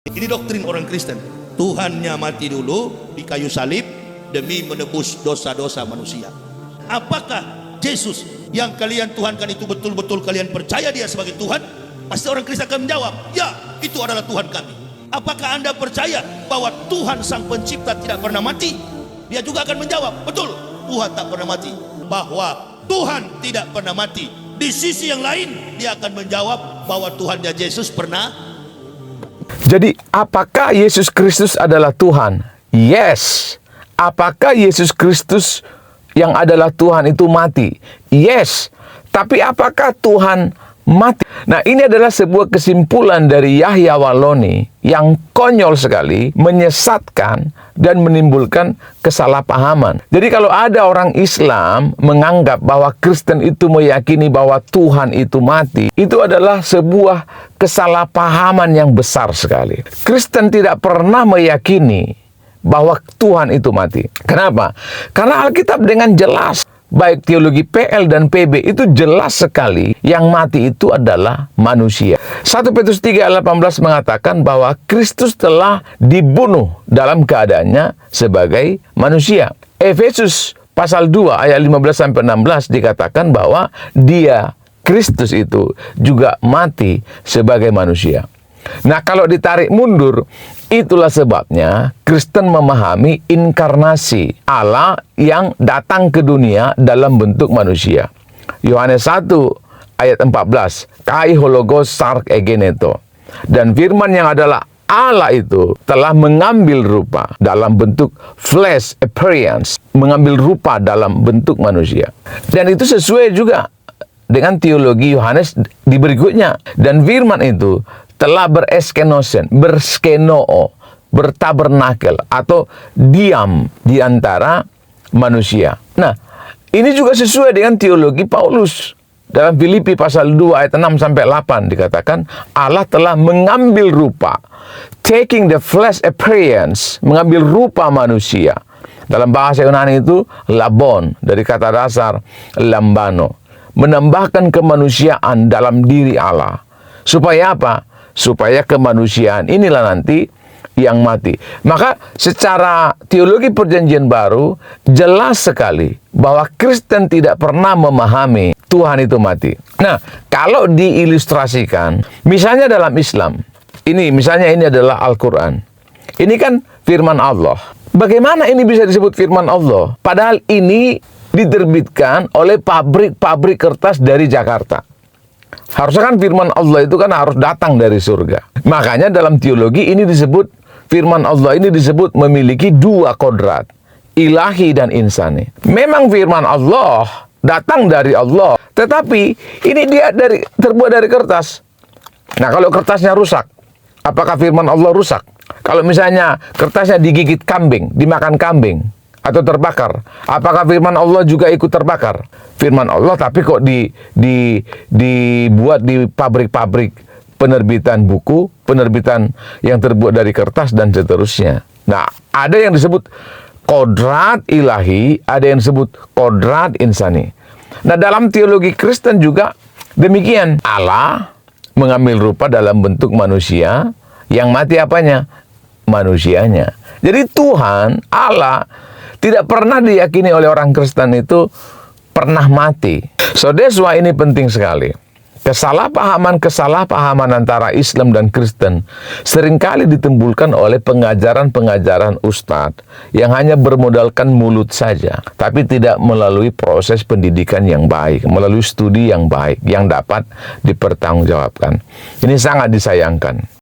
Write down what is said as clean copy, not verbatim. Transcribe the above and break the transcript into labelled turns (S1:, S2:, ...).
S1: Ini doktrin orang Kristen. Tuhannya mati dulu di kayu salib demi menebus dosa-dosa manusia. Apakah Yesus yang kalian tuhankan itu betul-betul kalian percaya dia sebagai Tuhan? Pasti orang Kristen akan menjawab, ya, itu adalah Tuhan kami. Apakah Anda percaya bahwa Tuhan Sang Pencipta tidak pernah mati? Dia juga akan menjawab, betul, Tuhan tak pernah mati. Bahwa Tuhan tidak pernah mati. Di sisi yang lain, dia akan menjawab bahwa Tuhannya Yesus pernah.
S2: Jadi, apakah Yesus Kristus adalah Tuhan? Yes. Apakah Yesus Kristus yang adalah Tuhan itu mati? Yes. Tapi apakah Tuhan mati? Nah, ini adalah sebuah kesimpulan dari Yahya Walloni yang konyol sekali, menyesatkan dan menimbulkan kesalahpahaman. Jadi kalau ada orang Islam menganggap bahwa Kristen itu meyakini bahwa Tuhan itu mati, itu adalah sebuah kesalahpahaman yang besar sekali. Kristen tidak pernah meyakini bahwa Tuhan itu mati. Kenapa? Karena Alkitab dengan jelas, baik teologi PL dan PB itu jelas sekali yang mati itu adalah manusia. 1 Petrus 3 ayat 18 mengatakan bahwa Kristus telah dibunuh dalam keadaannya sebagai manusia. Efesus pasal 2 ayat 15-16 dikatakan bahwa dia, Kristus itu juga mati sebagai manusia. Nah, kalau ditarik mundur, itulah sebabnya Kristen memahami inkarnasi Allah yang datang ke dunia dalam bentuk manusia. Yohanes 1 ayat 14, kai hologos sark egeneto. Dan firman yang adalah Allah itu telah mengambil rupa dalam bentuk flesh appearance, mengambil rupa dalam bentuk manusia. Dan itu sesuai juga dengan teologi Yohanes di berikutnya. Dan firman itu telah bereskenosen, berskenoo, bertabernakel atau diam di antara manusia. Nah, ini juga sesuai dengan teologi Paulus. Dalam Filipi pasal 2 ayat 6-8 dikatakan Allah telah mengambil rupa, taking the flesh appearance, mengambil rupa manusia. Dalam bahasa Yunani itu labon, dari kata dasar lambano, menambahkan kemanusiaan dalam diri Allah. Supaya apa? Supaya kemanusiaan inilah nanti yang mati. Maka secara teologi perjanjian baru jelas sekali bahwa Kristen tidak pernah memahami Tuhan itu mati. Nah, kalau diilustrasikan, misalnya dalam Islam, ini adalah Al-Quran. Ini kan firman Allah. Bagaimana ini bisa disebut firman Allah? Padahal ini diterbitkan oleh pabrik-pabrik kertas dari Jakarta. Harusnya kan firman Allah itu kan harus datang dari surga. Makanya dalam teologi ini disebut, firman Allah ini disebut memiliki dua kodrat, ilahi dan insani. Memang firman Allah datang dari Allah, tetapi ini dia terbuat dari kertas. Nah, kalau kertasnya rusak, apakah firman Allah rusak? Kalau misalnya kertasnya digigit kambing, dimakan kambing, atau terbakar, apakah firman Allah juga ikut terbakar? Firman Allah tapi kok dibuat di pabrik-pabrik penerbitan buku, penerbitan yang terbuat dari kertas dan seterusnya. Nah, ada yang disebut kodrat ilahi, ada yang disebut kodrat insani. Nah, dalam teologi Kristen juga demikian. Allah mengambil rupa dalam bentuk manusia, yang mati apanya? Manusianya. Jadi Tuhan, Allah, tidak pernah diyakini oleh orang Kristen itu pernah mati. So that's why ini penting sekali. Kesalahpahaman antara Islam dan Kristen seringkali ditimbulkan oleh pengajaran-pengajaran ustadz yang hanya bermodalkan mulut saja, tapi tidak melalui proses pendidikan yang baik, melalui studi yang baik, yang dapat dipertanggungjawabkan. Ini sangat disayangkan.